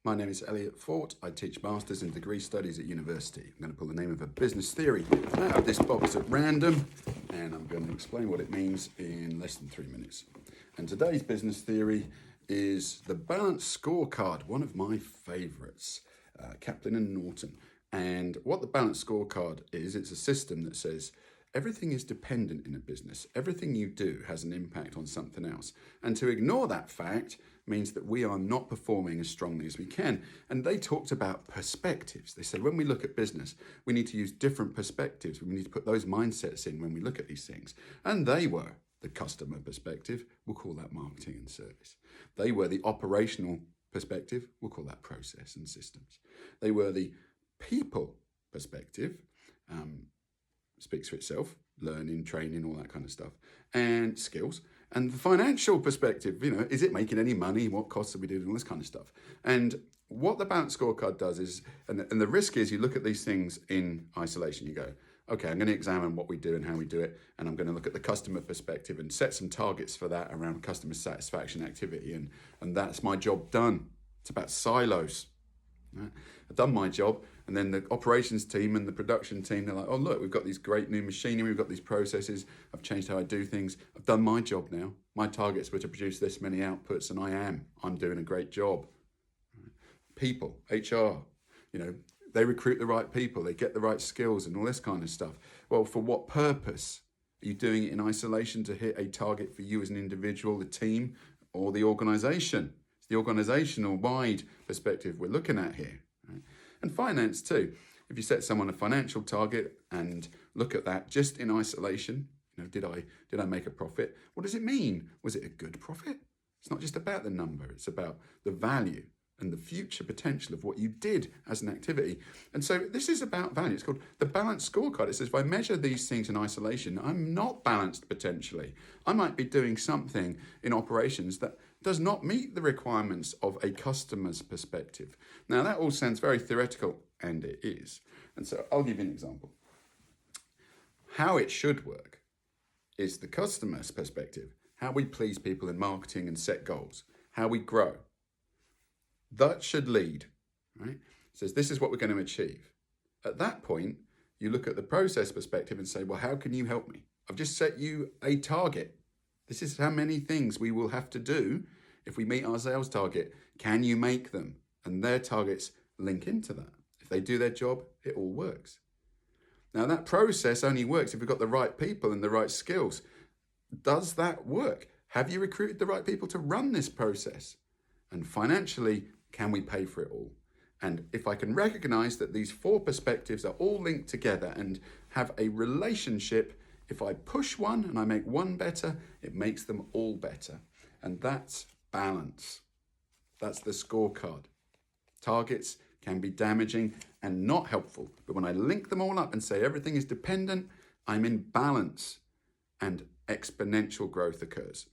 My name is Elliot Forte. I teach Masters in Degree Studies at university. I'm going to pull the name of a business theory out of this box at random, and I'm going to explain what it means in less than 3 minutes. And today's business theory is the Balanced Scorecard, one of my favourites, Kaplan and Norton. And what the Balanced Scorecard is, it's a system that says everything is dependent in a business. Everything you do has an impact on something else. And to ignore that fact means that we are not performing as strongly as we can. And they talked about perspectives. They said when we look at business, we need to use different perspectives. We need to put those mindsets in when we look at these things. And they were the customer perspective. We'll call that marketing and service. They were the operational perspective. We'll call that process and systems. They were the people perspective. Speaks for itself, learning, training, all that kind of stuff, and skills. And the financial perspective, is it making any money? What costs are we doing? All this kind of stuff. And what the Balanced Scorecard does is, and the risk is you look at these things in isolation. You go, okay, I'm going to examine what we do and how we do it, and I'm going to look at the customer perspective and set some targets for that around customer satisfaction activity, and that's my job done. It's about silos. Right? I've done my job, and then the operations team and the production team, they're like, oh, look, we've got these great new machinery, we've got these processes, I've changed how I do things, I've done my job now. My targets were to produce this many outputs, and I'm doing a great job. People, HR, they recruit the right people, they get the right skills and all this kind of stuff. Well, for what purpose? Are you doing it in isolation to hit a target for you as an individual, the team, or the organisation? It's the organisational wide perspective we're looking at here. Right? And finance too. If you set someone a financial target and look at that just in isolation, did I make a profit? What does it mean? Was it a good profit? It's not just about the number, it's about the value and the future potential of what you did as an activity. And so this is about value. It's called the Balanced Scorecard. It says if I measure these things in isolation, I'm not balanced potentially. I might be doing something in operations that does not meet the requirements of a customer's perspective. Now that all sounds very theoretical, and it is. And so I'll give you an example. How it should work is the customer's perspective, how we please people in marketing and set goals, how we grow. That should lead, right? It says this is what we're going to achieve. At that point, you look at the process perspective and say, well, how can you help me? I've just set you a target. This is how many things we will have to do if we meet our sales target. Can you make them? And their targets link into that. If they do their job, it all works. Now that process only works if we've got the right people and the right skills. Does that work? Have you recruited the right people to run this process? And financially, can we pay for it all? And if I can recognize that these four perspectives are all linked together and have a relationship, if I push one and I make one better, it makes them all better. And that's balance. That's the scorecard. Targets can be damaging and not helpful. But when I link them all up and say everything is dependent, I'm in balance and exponential growth occurs.